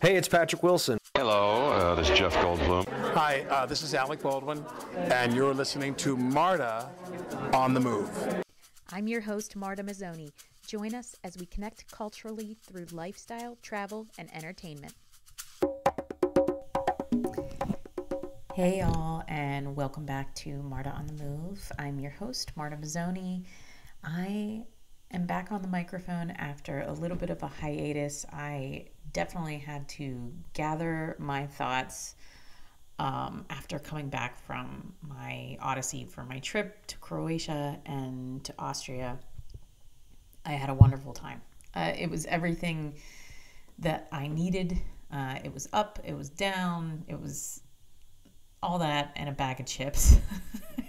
Hey, it's Patrick Wilson. Hello, this is Jeff Goldblum. Hi, this is Alec Baldwin, and you're listening to Marta on the Move. I'm your host, Marta Mazzoni. Join us as we connect culturally through lifestyle, travel, and entertainment. Hey y'all, and welcome back to Marta on the Move. I'm your host, Marta Mazzoni. I am back on the microphone after a little bit of a hiatus. I definitely had to gather my thoughts after coming back from my odyssey for my trip to Croatia and to Austria. I had a wonderful time. It was everything that I needed. It was up, it was down, it was all that and a bag of chips.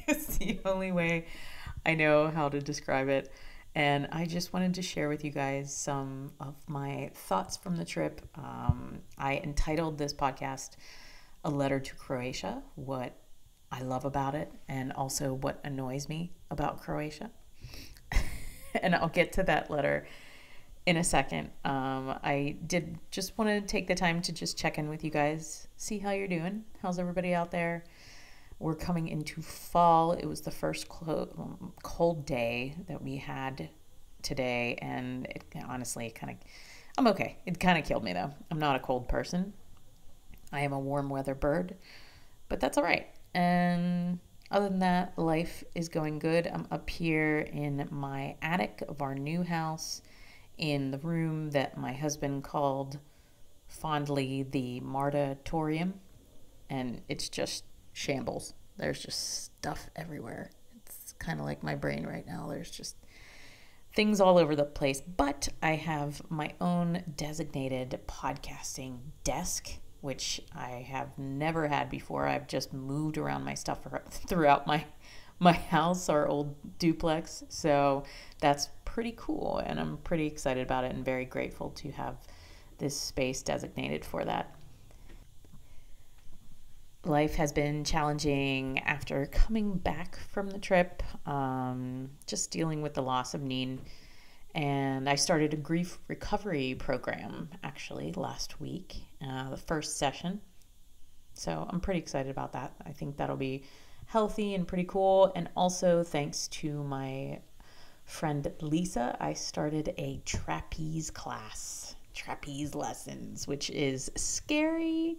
It's the only way I know how to describe it. And I just wanted to share with you guys some of my thoughts from the trip. I entitled this podcast A Letter to Croatia, what I love about it, and also what annoys me about Croatia. And I'll get to that letter in a second. I did just want to take the time to just check in with you guys, see how you're doing. How's everybody out there? We're coming into fall. It was the first cold day that we had today, and it honestly I'm okay. It kind of killed me though. I'm not a cold person. I am a warm weather bird, but that's all right. And other than that, life is going good. I'm up here in my attic of our new house in the room that my husband called fondly the Martatorium, and it's just shambles. There's just stuff everywhere. It's kind of like my brain right now. There's just things all over the place. But I have my own designated podcasting desk, which I have never had before. I've just moved around my stuff throughout my house, our old duplex. So that's pretty cool, and I'm pretty excited about it and very grateful to have this space designated for that. Life has been challenging after coming back from the trip, just dealing with the loss of Neen. And I started a grief recovery program actually last week, the first session. So I'm pretty excited about that. I think that'll be healthy and pretty cool. And also thanks to my friend Lisa, I started a trapeze class, trapeze lessons, which is scary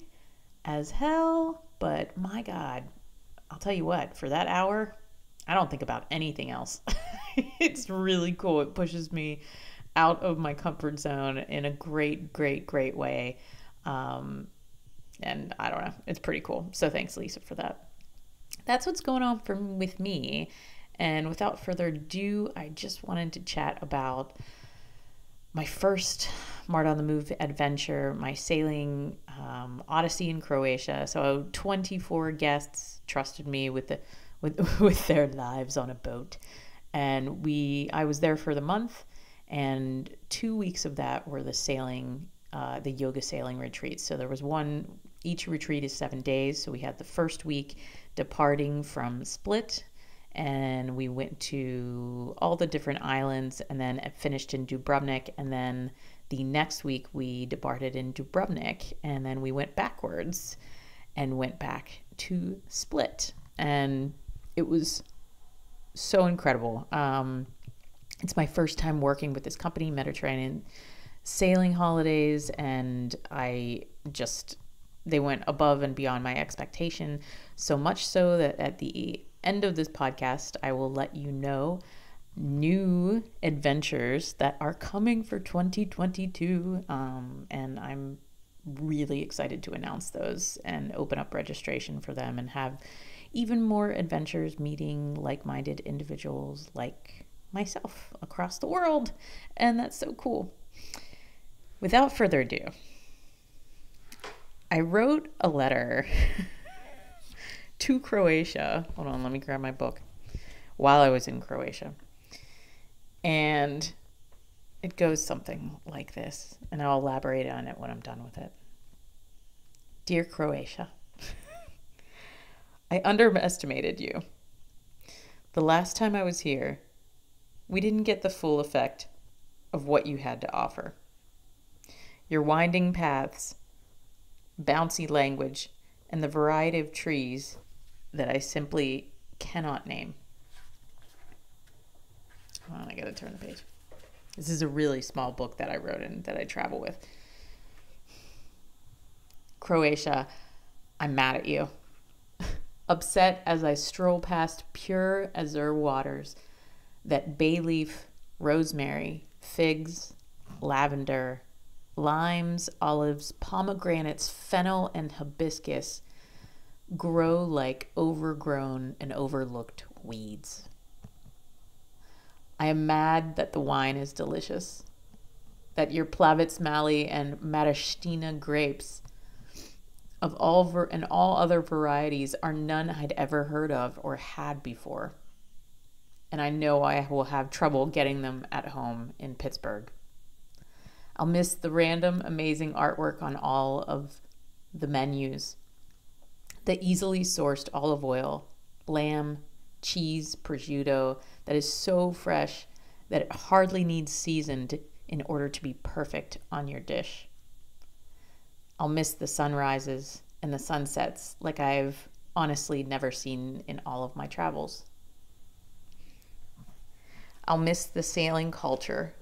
as hell. But my God, I'll tell you what, for that hour, I don't think about anything else. It's really cool. It pushes me out of my comfort zone in a great, great, great way. And I don't know, it's pretty cool. So thanks, Lisa, for that. That's what's going on with me. And without further ado, I just wanted to chat about my first Marta on the Move adventure, my sailing odyssey in Croatia. So 24 guests trusted me with their lives on a boat, and I was there for the month, and 2 weeks of that were the yoga sailing retreats. So there was one. Each retreat is 7 days. So we had the first week departing from Split, and we went to all the different islands, and then it finished in Dubrovnik. And then the next week we departed in Dubrovnik, and then we went backwards and went back to Split. And it was so incredible. It's my first time working with this company, Mediterranean Sailing Holidays, and they went above and beyond my expectation, so much so that at the end of this podcast, I will let you know new adventures that are coming for 2022, and I'm really excited to announce those and open up registration for them and have even more adventures meeting like-minded individuals like myself across the world, and that's so cool. Without further ado, I wrote a letter to Croatia. Hold on, let me grab my book. While I was in Croatia. And it goes something like this, and I'll elaborate on it when I'm done with it. Dear Croatia, I underestimated you. The last time I was here, we didn't get the full effect of what you had to offer. Your winding paths bouncy language, and the variety of trees that I simply cannot name. Hold on, I gotta turn the page. This is a really small book that I wrote in that I travel with. Croatia, I'm mad at you. Upset as I stroll past pure azure waters that bay leaf, rosemary, figs, lavender, limes, olives, pomegranates, fennel, and hibiscus grow like overgrown and overlooked weeds. I am mad that the wine is delicious, that your Plavitz Mali and Maraschino grapes of all other varieties are none I'd ever heard of or had before. And I know I will have trouble getting them at home in Pittsburgh. I'll miss the random, amazing artwork on all of the menus, the easily sourced olive oil, lamb, cheese, prosciutto that is so fresh that it hardly needs seasoned in order to be perfect on your dish. I'll miss the sunrises and the sunsets like I've honestly never seen in all of my travels. I'll miss the sailing culture,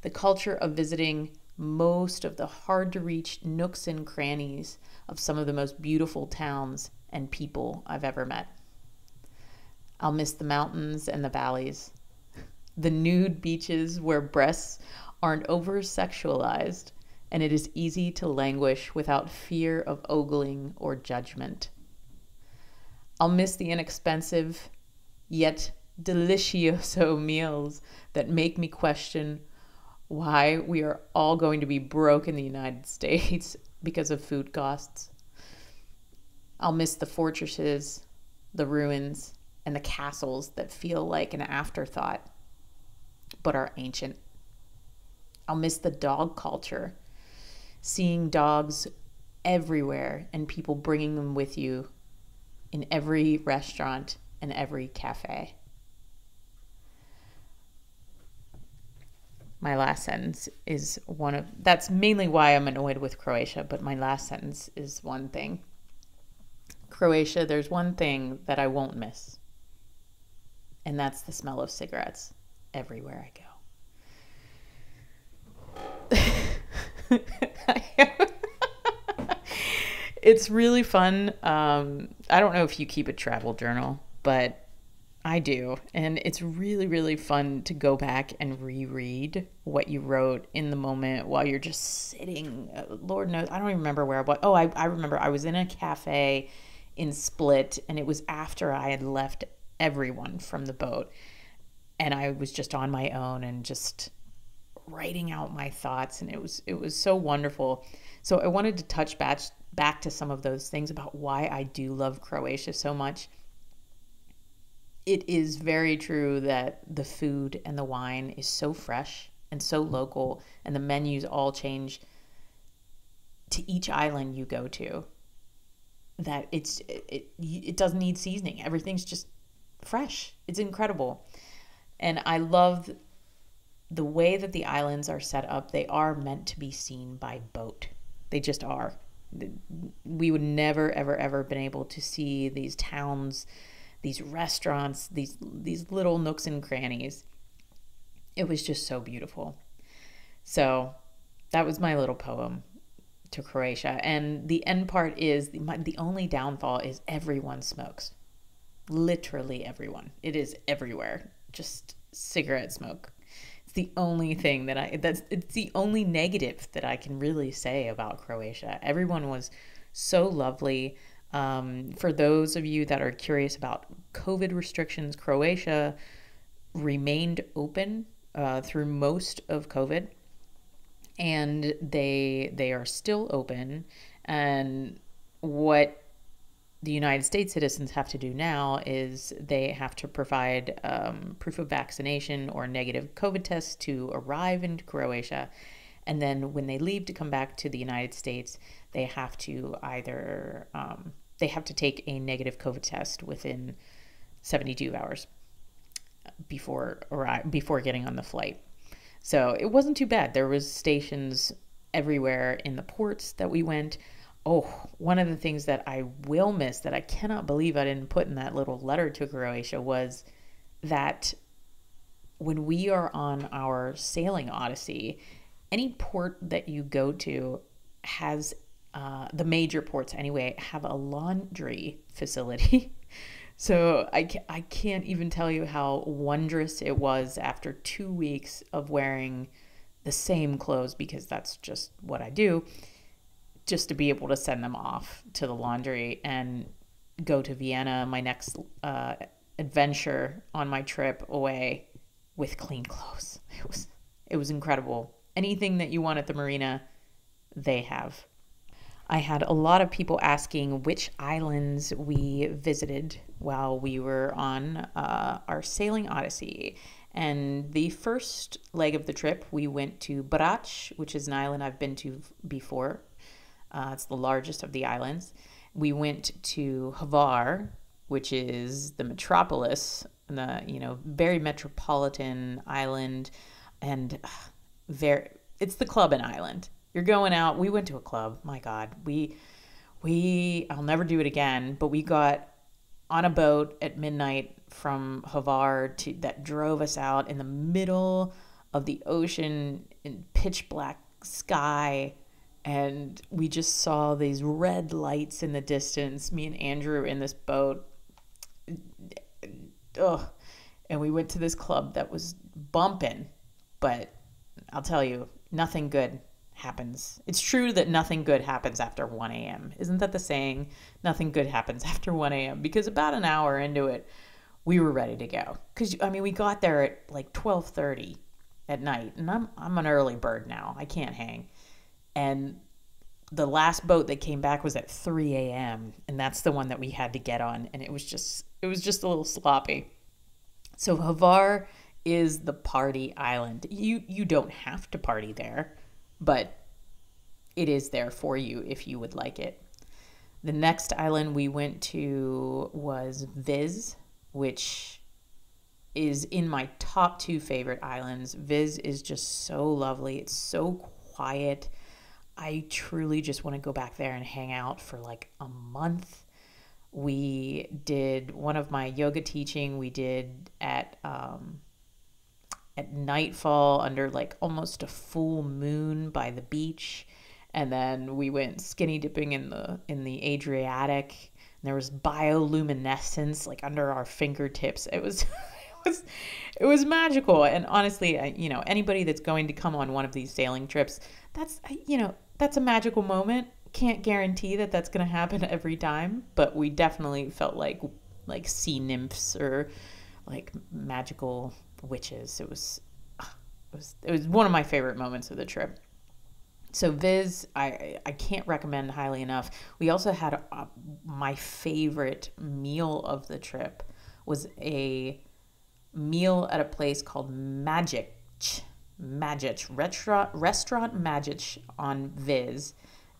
the culture of visiting most of the hard-to-reach nooks and crannies of some of the most beautiful towns and people I've ever met. I'll miss the mountains and the valleys, the nude beaches where breasts aren't over-sexualized and it is easy to languish without fear of ogling or judgment. I'll miss the inexpensive yet delicioso meals that make me question why we are all going to be broke in the United States because of food costs. I'll miss the fortresses, the ruins, and the castles that feel like an afterthought, but are ancient. I'll miss the dog culture, seeing dogs everywhere and people bringing them with you in every restaurant and every cafe. My last sentence is that's mainly why I'm annoyed with Croatia, but my last sentence is one thing. Croatia, there's one thing that I won't miss, and that's the smell of cigarettes everywhere I go. It's really fun. I don't know if you keep a travel journal, but I do. And it's really, really fun to go back and reread what you wrote in the moment while you're just sitting. Lord knows, I don't even remember where I was. Oh, I remember I was in a cafe in Split, and it was after I had left everyone from the boat. And I was just on my own and just writing out my thoughts, and it was so wonderful. So I wanted to touch back to some of those things about why I do love Croatia so much. It is very true that the food and the wine is so fresh and so local, and the menus all change to each island you go to, that it doesn't need seasoning. Everything's just fresh. It's incredible. And I love the way that the islands are set up. They are meant to be seen by boat. They just are. We would never, ever, ever been able to see these towns, these restaurants, these little nooks and crannies. It was just so beautiful. So that was my little poem to Croatia. And the end part is, the only downfall is everyone smokes. Literally everyone. It is everywhere. Just cigarette smoke. It's the only thing it's the only negative that I can really say about Croatia. Everyone was so lovely. For those of you that are curious about COVID restrictions, Croatia remained open through most of COVID, and they are still open. And what the United States citizens have to do now is they have to provide proof of vaccination or negative COVID tests to arrive into Croatia. And then when they leave to come back to the United States, they have to either they have to take a negative COVID test within 72 hours before getting on the flight. So it wasn't too bad. There was stations everywhere in the ports that we went. Oh, one of the things that I will miss that I cannot believe I didn't put in that little letter to Croatia was that when we are on our sailing odyssey, any port that you go to has, the major ports anyway, have a laundry facility. So I can't even tell you how wondrous it was after 2 weeks of wearing the same clothes, because that's just what I do, just to be able to send them off to the laundry and go to Vienna, my next adventure on my trip away, with clean clothes. It was incredible. Anything that you want at the marina, they have. I had a lot of people asking which islands we visited while we were on our sailing odyssey. And the first leg of the trip, we went to Brač, which is an island I've been to before. It's the largest of the islands. We went to Hvar, which is the metropolis, the very metropolitan island, and it's the clubbing island. You're going out. We went to a club. My God, I'll never do it again. But we got on a boat at midnight from Hvar that drove us out in the middle of the ocean in pitch black sky. And we just saw these red lights in the distance, me and Andrew in this boat. Ugh. And we went to this club that was bumping, but I'll tell you, nothing good happens. It's true that nothing good happens after 1 a.m. Isn't that the saying? Nothing good happens after 1 a.m. Because about an hour into it, we were ready to go. Because, we got there at like 12:30 at night, and I'm an early bird now. I can't hang. And the last boat that came back was at 3 a.m. and that's the one that we had to get on, and it was just a little sloppy. So Hvar is the party island. You don't have to party there, but it is there for you if you would like it. The next island we went to was Vis, which is in my top 2 favorite islands. Vis is just so lovely. It's so quiet. I truly just want to go back there and hang out for like a month. We did one of my yoga teaching we did at nightfall under like almost a full moon by the beach, and then we went skinny dipping in the Adriatic. And there was bioluminescence like under our fingertips. It was it was magical. And honestly, anybody that's going to come on one of these sailing trips, that's a magical moment. Can't guarantee that that's going to happen every time, but we definitely felt like sea nymphs or like magical witches. It was one of my favorite moments of the trip. So Vis, I can't recommend highly enough. We also had my favorite meal of the trip was a meal at a place called Magic Restaurant Magic on Vis,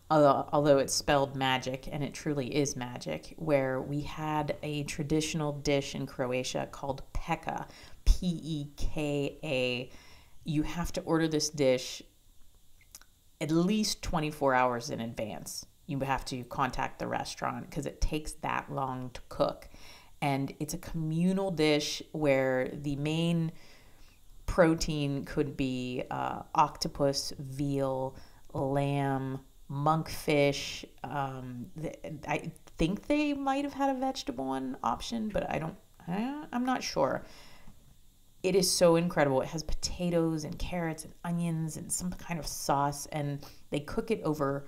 although it's spelled magic, and it truly is magic, where we had a traditional dish in Croatia called peka, P-E-K-A. You have to order this dish at least 24 hours in advance. You have to contact the restaurant because it takes that long to cook. And it's a communal dish where the main protein could be octopus, veal, lamb, monkfish. I think they might have had a vegetable one option, but I'm not sure. It is so incredible. It has potatoes and carrots and onions and some kind of sauce, and they cook it over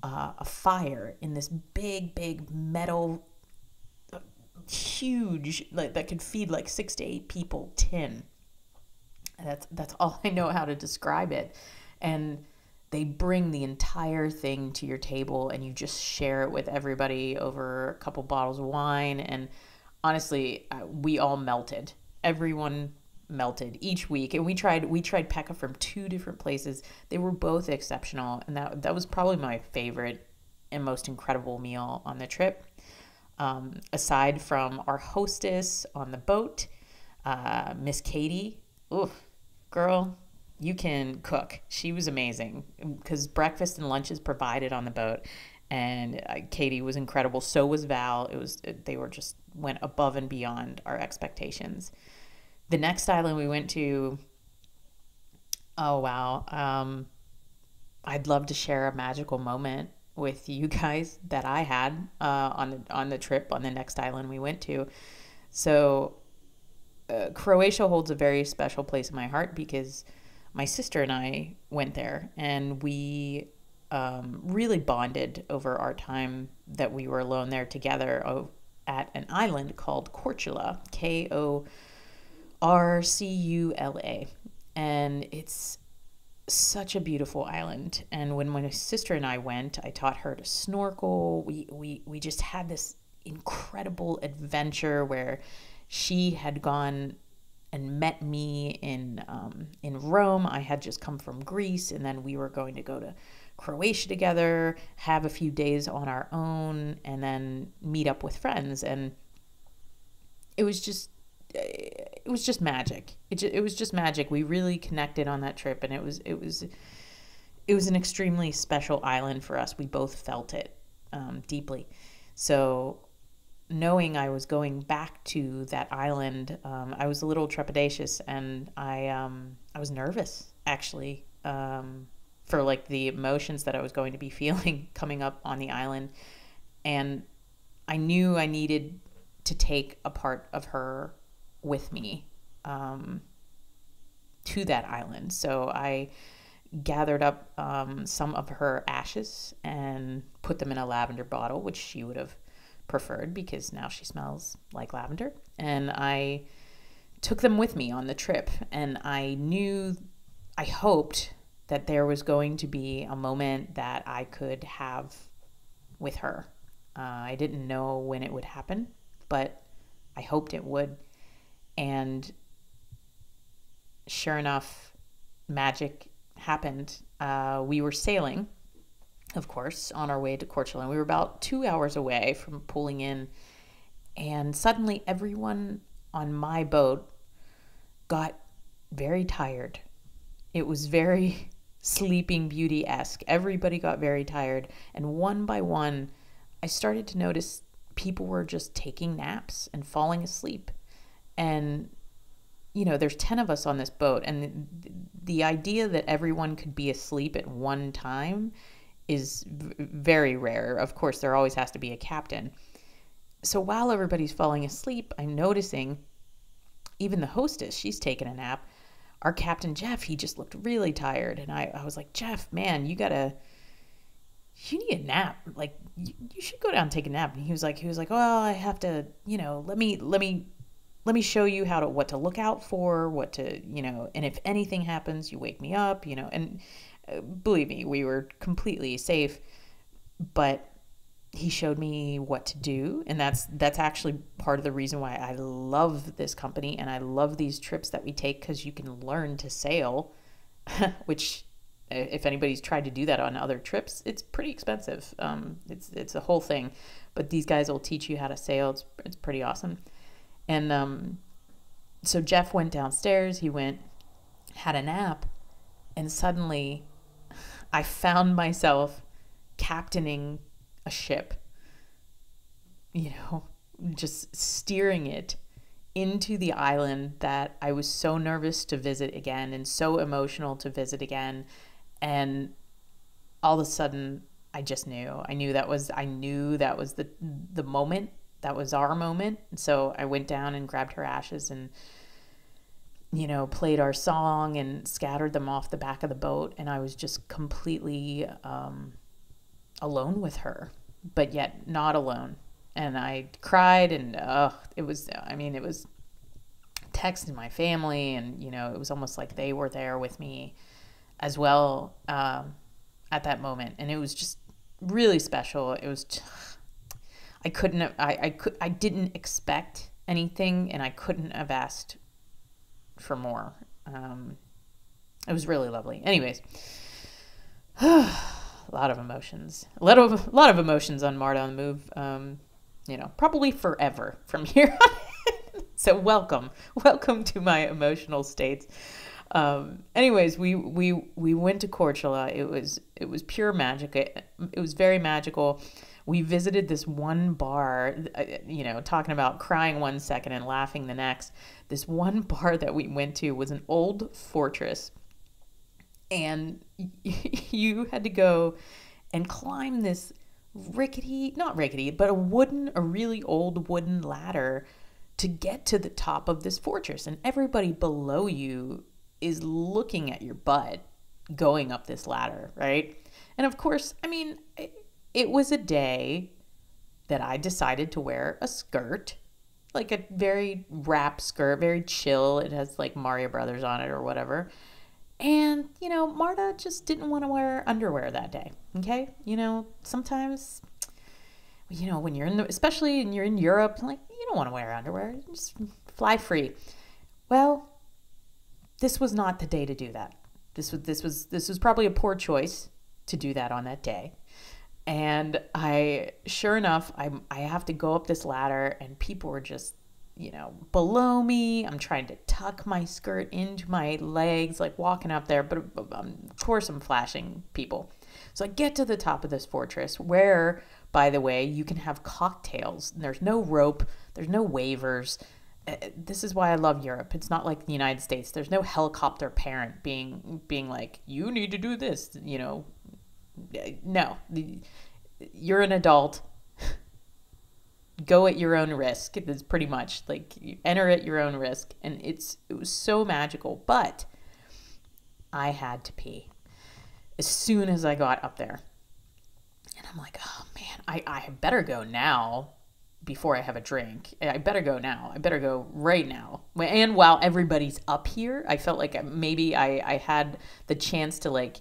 a fire in this big metal, huge, that could feed like 6 to 8 people tin. That's all I know how to describe it. And they bring the entire thing to your table, and you just share it with everybody over a couple bottles of wine. And honestly, we all melted. Everyone melted each week. And we tried peka from 2 different places. They were both exceptional, and that was probably my favorite and most incredible meal on the trip. Aside from our hostess on the boat, Miss Katie. Ooh, girl, you can cook. She was amazing because breakfast and lunch is provided on the boat. And Katie was incredible. So was Val. They were just went above and beyond our expectations. The next island we went to, oh wow. I'd love to share a magical moment with you guys that I had on the trip on the next island we went to. So Croatia holds a very special place in my heart because my sister and I went there, and we really bonded over our time that we were alone there together at an island called Korčula, Korcula. And it's such a beautiful island. And when my sister and I went, I taught her to snorkel. We just had this incredible adventure where she had gone and met me in Rome. I had just come from Greece, and then we were going to go to Croatia together, have a few days on our own, and then meet up with friends. And it was just magic. It was just magic. We really connected on that trip, and it was an extremely special island for us. We both felt it deeply. So knowing I was going back to that island, I was a little trepidatious, and I was nervous actually for like the emotions that I was going to be feeling coming up on the island. And I knew I needed to take a part of her with me to that island. So I gathered up some of her ashes and put them in a lavender bottle, which she would have preferred because now she smells like lavender. And I took them with me on the trip, and I hoped that there was going to be a moment that I could have with her. I didn't know when it would happen, but I hoped it would. And sure enough, magic happened. We were sailing, of course, on our way to Korčula. We were about 2 hours away from pulling in, and suddenly everyone on my boat got very tired. It was very Sleeping Beauty-esque. Everybody got very tired, and one by one, I started to notice people were just taking naps and falling asleep. And there's 10 of us on this boat, and the idea that everyone could be asleep at one time is very rare. Of course, there always has to be a captain. So while everybody's falling asleep, I'm noticing even the hostess, she's taking a nap. Our captain, Jeff, he just looked really tired. And I was like, Jeff, man, you need a nap. Like, you should go down and take a nap. And he was like, well, I have to, let me show you what to look out for, and if anything happens, you wake me up, and believe me, we were completely safe, but he showed me what to do. And that's actually part of the reason why I love this company and I love these trips that we take, because you can learn to sail, which if anybody's tried to do that on other trips, it's pretty expensive. It's a whole thing, but these guys will teach you how to sail. It's pretty awesome. And so Jeff went downstairs, had a nap, and suddenly I found myself captaining a ship, just steering it into the island that I was so nervous to visit again and so emotional to visit again. And all of a sudden, I just knew. I knew that was the moment. That was our moment. And so I went down and grabbed her ashes and, played our song and scattered them off the back of the boat. And I was just completely alone with her, but yet not alone. And I cried, and it was texting my family, and, it was almost like they were there with me as well at that moment. And it was just really special. It was I didn't expect anything, and I couldn't have asked for more. It was really lovely. Anyways, a lot of emotions. A lot of emotions on Marta on the Move. Probably forever from here on. So welcome to my emotional states. Anyways, we went to Cortula. It was pure magic. It was very magical. We visited this one bar, talking about crying one second and laughing the next. This one bar that we went to was an old fortress, and you had to go and climb this not rickety, but a really old wooden ladder to get to the top of this fortress. And everybody below you is looking at your butt going up this ladder, right? And of course, I mean, it was a day that I decided to wear a skirt, like a very wrap skirt, very chill. It has like Mario Brothers on it or whatever. And, Marta just didn't want to wear underwear that day. Okay. Sometimes, when you're especially when you're in Europe, like, you don't want to wear underwear, just fly free. Well, this was not the day to do that. This was probably a poor choice to do that on that day. And sure enough, I have to go up this ladder, and people were just, below me. I'm trying to tuck my skirt into my legs, like walking up there. But of course, I'm flashing people. So I get to the top of this fortress where, by the way, you can have cocktails. There's no rope. There's no waivers. This is why I love Europe. It's not like the United States. There's no helicopter parent being like, you need to do this, No, you're an adult. Go at your own risk. It's pretty much like you enter at your own risk. And it was so magical. But I had to pee as soon as I got up there. And I'm like, oh man, I better go now before I have a drink. I better go now. I better go right now. And while everybody's up here, I felt like maybe I had the chance to like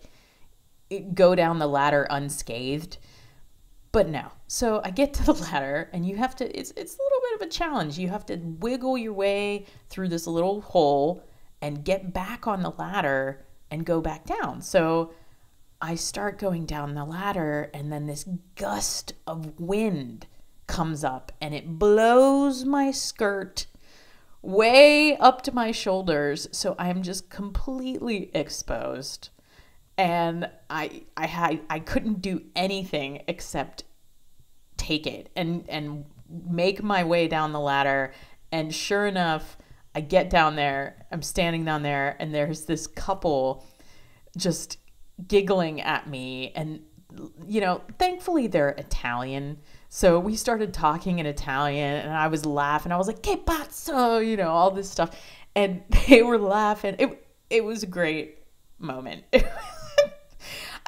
go down the ladder unscathed. But no. So I get to the ladder, and you have to, it's a little bit of a challenge. You have to wiggle your way through this little hole and get back on the ladder and go back down. So I start going down the ladder, and then this gust of wind comes up, and it blows my skirt way up to my shoulders. So I'm just completely exposed. And I couldn't do anything except take it and make my way down the ladder. And sure enough, I get down there, I'm standing down there, and there's this couple just giggling at me. And, thankfully they're Italian. So we started talking in Italian, and I was laughing. I was like, "Che pazzo," all this stuff. And they were laughing. It was a great moment.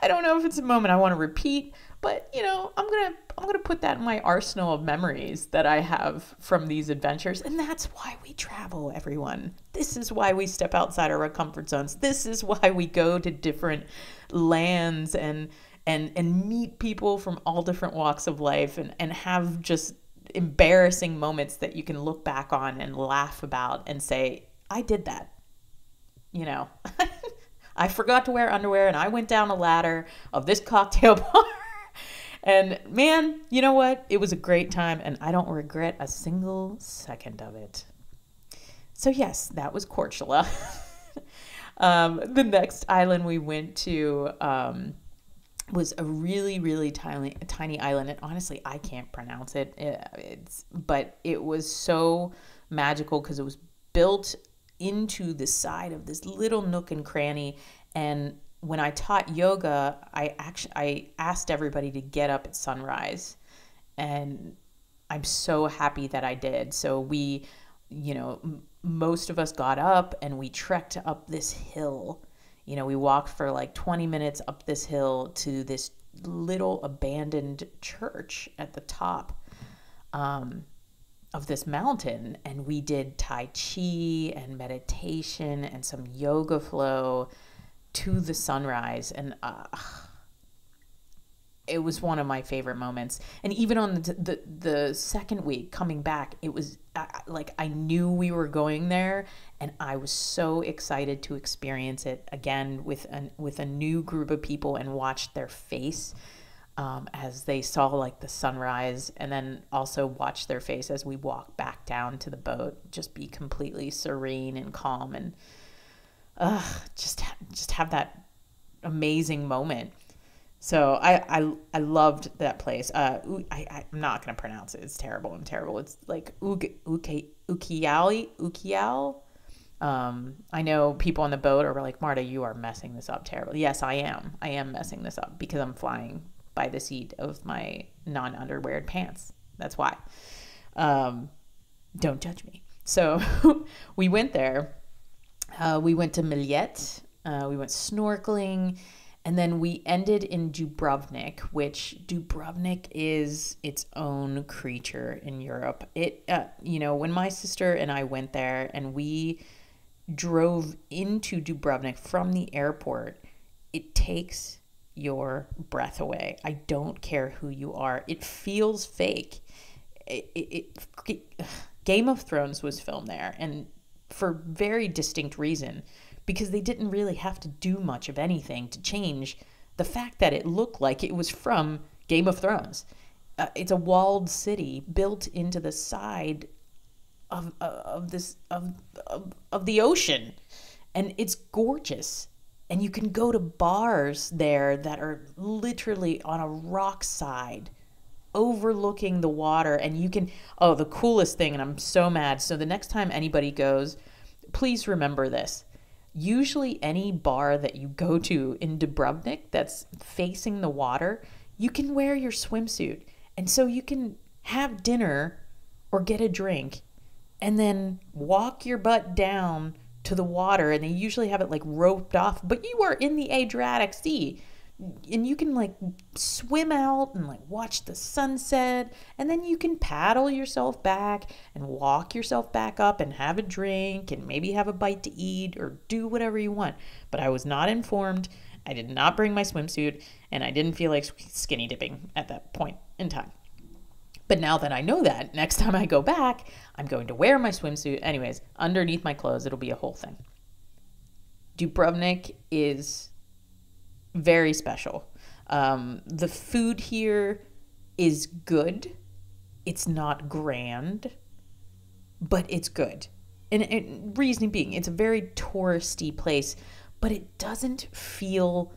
I don't know if it's a moment I want to repeat, but I'm gonna put that in my arsenal of memories that I have from these adventures. And that's why we travel, everyone. This is why we step outside our comfort zones. This is why we go to different lands and meet people from all different walks of life and have just embarrassing moments that you can look back on and laugh about and say, I did that. I forgot to wear underwear, and I went down a ladder of this cocktail bar. And man, you know what? It was a great time, and I don't regret a single second of it. So yes, that was Cortula. The next island we went to was a really, really tiny island. And honestly, I can't pronounce it. But it was so magical because it was built into the side of this little nook and cranny. And when I taught yoga, I asked everybody to get up at sunrise, and I'm so happy that I did. So we, most of us got up and we trekked up this hill. We walked for like 20 minutes up this hill to this little abandoned church at the top of this mountain, and we did Tai Chi and meditation and some yoga flow to the sunrise. And it was one of my favorite moments. And even on the second week coming back, it was like I knew we were going there, and I was so excited to experience it again with a new group of people and watch their face as they saw like the sunrise, and then also watch their face as we walk back down to the boat, just be completely serene and calm. And just have that amazing moment. So I loved that place. I'm not gonna pronounce it. It's terrible. I'm terrible. It's like Ukial. I know people on the boat are like, Marta, you are messing this up terribly. Yes, I am. I am messing this up because I'm flying by the seat of my non-underwear pants. That's why. Don't judge me. So we went there. We went to Millet. We went snorkeling. And then we ended in Dubrovnik, which Dubrovnik is its own creature in Europe. It, when my sister and I went there and we drove into Dubrovnik from the airport, it takes your breath away. I don't care who you are. It feels fake. Game of Thrones was filmed there, and for very distinct reason, because they didn't really have to do much of anything to change the fact that it looked like it was from Game of Thrones. It's a walled city built into the side of the ocean, and it's gorgeous. And you can go to bars there that are literally on a rock side overlooking the water, and you can, the coolest thing, and I'm so mad. So the next time anybody goes, please remember this. Usually any bar that you go to in Dubrovnik that's facing the water, you can wear your swimsuit. And so you can have dinner or get a drink and then walk your butt down to the water, and they usually have it like roped off, but you are in the Adriatic Sea. And you can like swim out and like watch the sunset, and then you can paddle yourself back and walk yourself back up and have a drink and maybe have a bite to eat or do whatever you want. But I was not informed. I did not bring my swimsuit, and I didn't feel like skinny dipping at that point in time. But now that I know that, next time I go back, I'm going to wear my swimsuit. Anyways, underneath my clothes, it'll be a whole thing. Dubrovnik is very special. The food here is good. It's not grand, but it's good. And reasoning being, it's a very touristy place, but it doesn't feel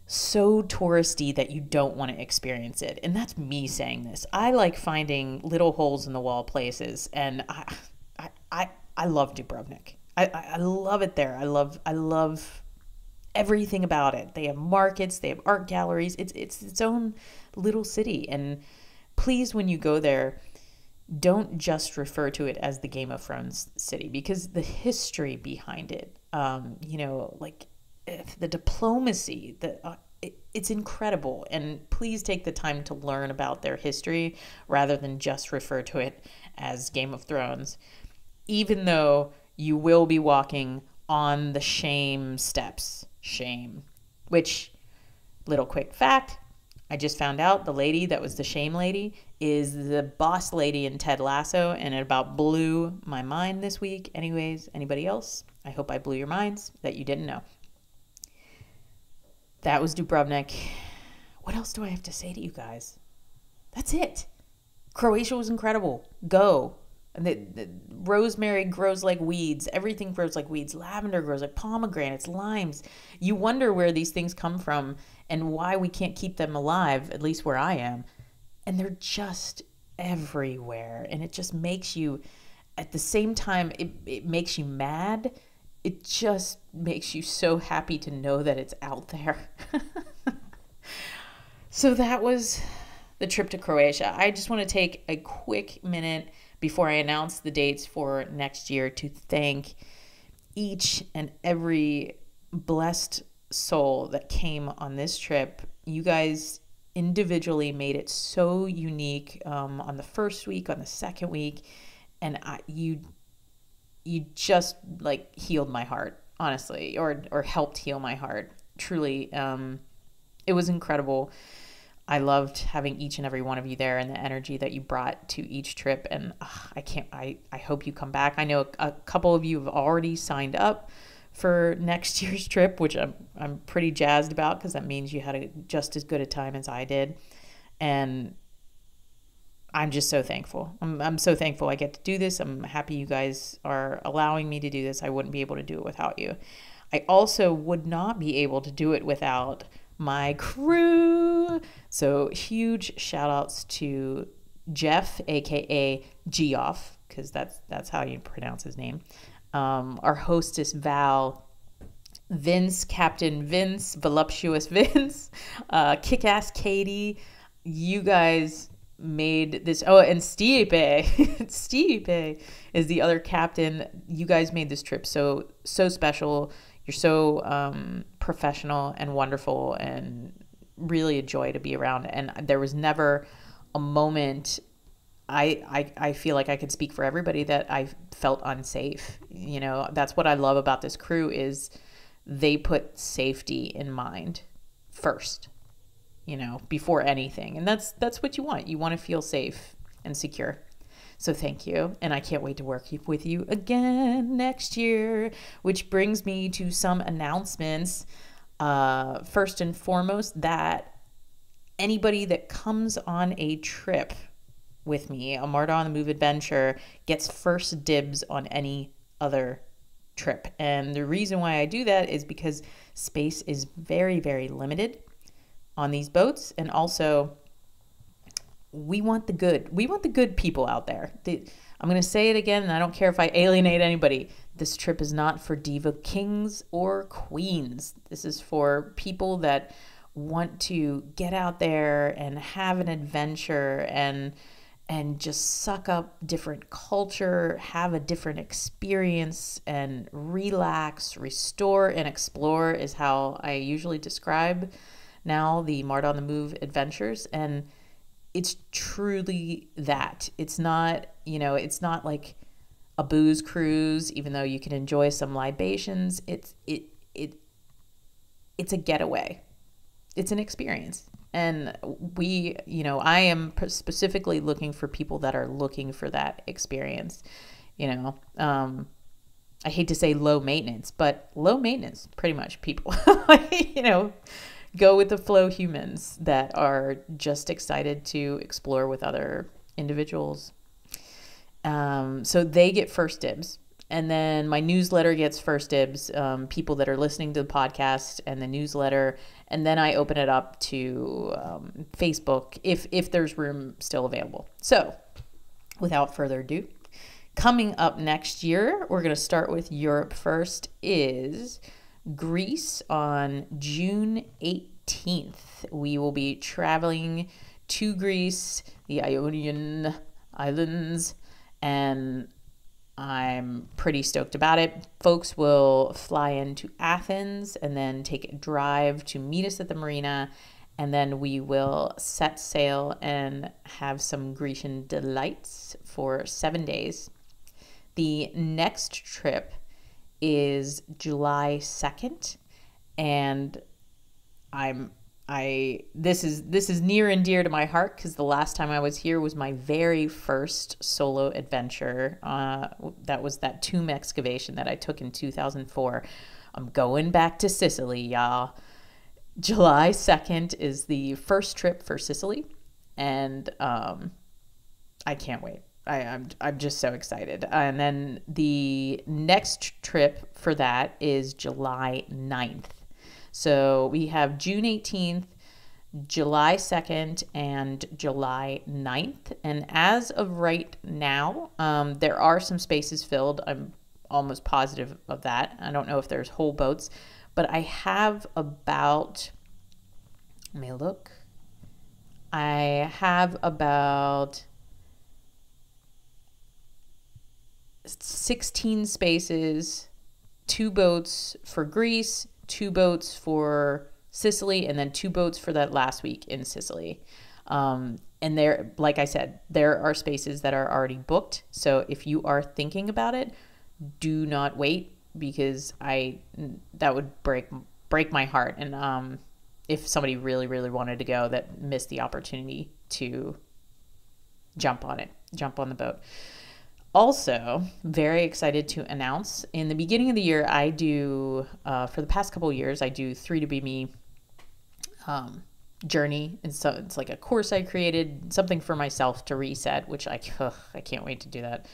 so touristy that you don't want to experience it. And that's me saying this. I like finding little holes in the wall places, and I love Dubrovnik. I love it there. I love everything about it. They have markets, they have art galleries. It's its own little city. And please, when you go there, don't just refer to it as the Game of Thrones city, because the history behind it, like the diplomacy, it's incredible. And please take the time to learn about their history rather than just refer to it as Game of Thrones, even though you will be walking on the shame steps. Shame. Which, little quick fact, I just found out the lady that was the shame lady is the boss lady in Ted Lasso, and it about blew my mind this week. Anyways, anybody else? I hope I blew your minds that you didn't know. That was Dubrovnik. What else do I have to say to you guys? That's it. Croatia was incredible. Go. The rosemary grows like weeds. Everything grows like weeds. Lavender grows like pomegranates, limes. You wonder where these things come from and why we can't keep them alive, at least where I am. And they're just everywhere. And it just makes you, at the same time, it makes you mad. It just makes you so happy to know that it's out there. So that was the trip to Croatia. I just want to take a quick minute before I announce the dates for next year to thank each and every blessed soul that came on this trip. You guys individually made it so unique on the first week, on the second week, and you just like healed my heart, honestly, or helped heal my heart. Truly, it was incredible. I loved having each and every one of you there and the energy that you brought to each trip. And I hope you come back. I know a couple of you have already signed up for next year's trip, which I'm pretty jazzed about, because that means you had just as good a time as I did. And I'm just so thankful. I'm so thankful I get to do this. I'm happy you guys are allowing me to do this. I wouldn't be able to do it without you. I also would not be able to do it without my crew. So huge shout outs to Jeff, aka Geoff, because that's how you pronounce his name. Our hostess Val, Vince, Captain Vince, Voluptuous Vince, Kick-Ass Katie. You guys made this. Oh, and Stipe. Stipe is the other captain. You guys made this trip so special. You're so professional and wonderful, and really a joy to be around. And there was never a moment, I feel like I could speak for everybody, that I felt unsafe. You know, that's what I love about this crew, is they put safety in mind first, you know, before anything. And that's what you want. You want to feel safe and secure. So thank you. And I can't wait to work with you again next year, which brings me to some announcements. First and foremost, that anybody that comes on a trip with me, a Marta on the Move adventure, gets first dibs on any other trip. And the reason why I do that is because space is very, very limited on these boats. And also, we want the good people out there. I'm going to say it again, and I don't care if I alienate anybody. This trip is not for diva kings or queens. This is for people that want to get out there and have an adventure and just suck up different culture, have a different experience, and relax, restore, and explore is how I usually describe now the Marta on the Move adventures. And it's truly that. It's not, you know, it's not like a booze cruise, even though you can enjoy some libations. It's a getaway. It's an experience. And we, you know, I am specifically looking for people that are looking for that experience. You know, I hate to say low maintenance, but low maintenance, pretty much people, you know, go with the flow humans that are just excited to explore with other individuals. So they get first dibs. And then my newsletter gets first dibs, people that are listening to the podcast and the newsletter. And then I open it up to Facebook if there's room still available. So without further ado, coming up next year, we're going to start with Europe first, is Greece on June 18th. We will be traveling to Greece, the Ionian Islands, and I'm pretty stoked about it. Folks will fly into Athens and then take a drive to meet us at the marina, and then we will set sail and have some Grecian delights for 7 days. The next trip is July 2nd, and this is near and dear to my heart because the last time I was here was my very first solo adventure. That was that tomb excavation that I took in 2004. I'm going back to Sicily, y'all. July 2nd is the first trip for Sicily, and I can't wait. I'm just so excited. And then the next trip for that is July 9th. So we have June 18th, July 2nd, and July 9th. And as of right now, there are some spaces filled. I'm almost positive of that. I don't know if there's whole boats, but I have about, let me look. I have about 16 spaces, 2 boats for Greece, 2 boats for Sicily, and then 2 boats for that last week in Sicily. And there, like I said, there are spaces that are already booked. So if you are thinking about it, do not wait, because that would break my heart. And if somebody really, really wanted to go that missed the opportunity to jump on the boat. Also, very excited to announce, in the beginning of the year, I do, for the past couple of years, I do 3 to Be Me journey. And so it's like a course I created, something for myself to reset, which I can't wait to do that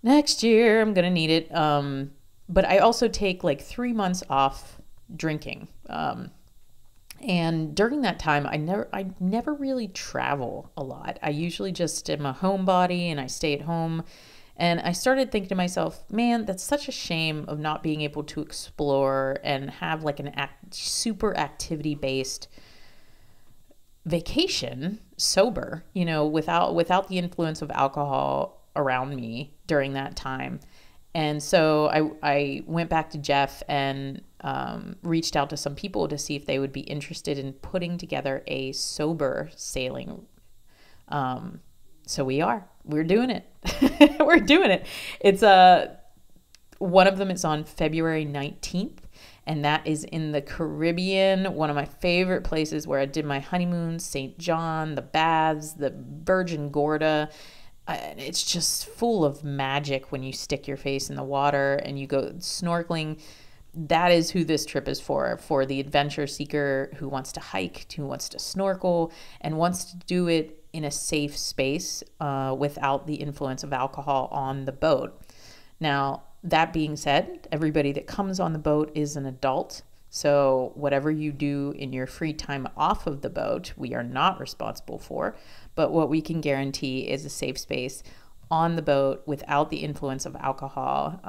next year. I'm going to need it. But I also take like 3 months off drinking. And during that time, I never really travel a lot. I usually just am a homebody and I stay at home. And I started thinking to myself, man, that's such a shame of not being able to explore and have like super activity-based vacation sober, you know, without the influence of alcohol around me during that time. And so I went back to Jeff and reached out to some people to see if they would be interested in putting together a sober sailing. So we're doing it. We're doing it. It's one of them is on February 19th, and that is in the Caribbean, one of my favorite places where I did my honeymoon, St. John, the baths, the Virgin Gorda. It's just full of magic when you stick your face in the water and you go snorkeling. That is who this trip is for the adventure seeker who wants to hike, who wants to snorkel, and wants to do it in a safe space without the influence of alcohol on the boat. Now, that being said, everybody that comes on the boat is an adult. So whatever you do in your free time off of the boat, we are not responsible for. But what we can guarantee is a safe space on the boat without the influence of alcohol.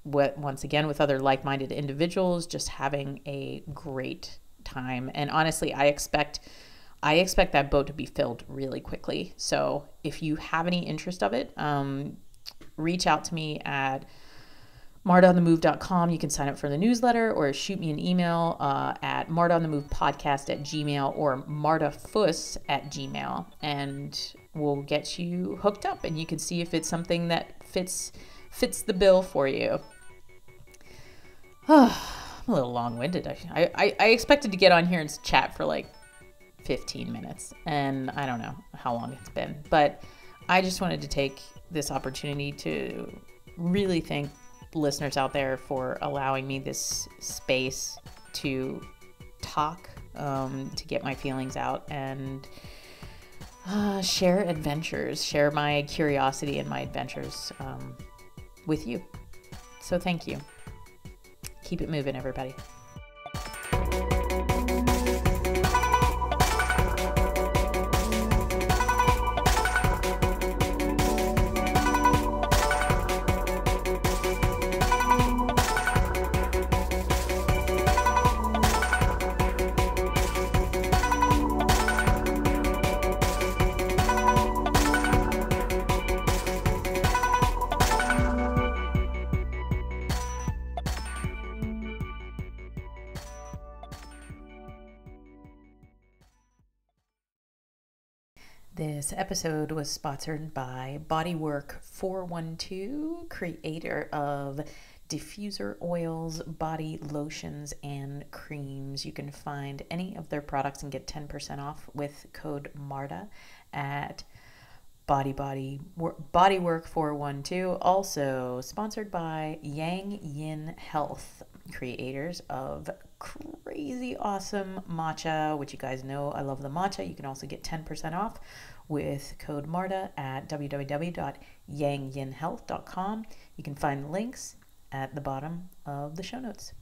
Once again, with other like-minded individuals, just having a great time. And honestly, I expect that boat to be filled really quickly. So if you have any interest of it, reach out to me at martaonthemove.com. You can sign up for the newsletter or shoot me an email at martaonthemovepodcast@gmail or martafuss@gmail, and we'll get you hooked up and you can see if it's something that fits the bill for you. I'm a little long-winded. I expected to get on here and chat for like 15 minutes, and I don't know how long it's been, but I just wanted to take this opportunity to really thank listeners out there for allowing me this space to talk, to get my feelings out and share adventures, share my curiosity and my adventures with you. So thank you. Keep it moving, everybody. This episode was sponsored by Bodywork 412, creator of diffuser oils, body lotions, and creams. You can find any of their products and get 10% off with code MARTA at Bodywork 412. Also sponsored by Yang Yin Health, creators of crazy awesome matcha, which you guys know I love the matcha. You can also get 10% off with code MARTA at www.yangyinhealth.com. You can find links at the bottom of the show notes.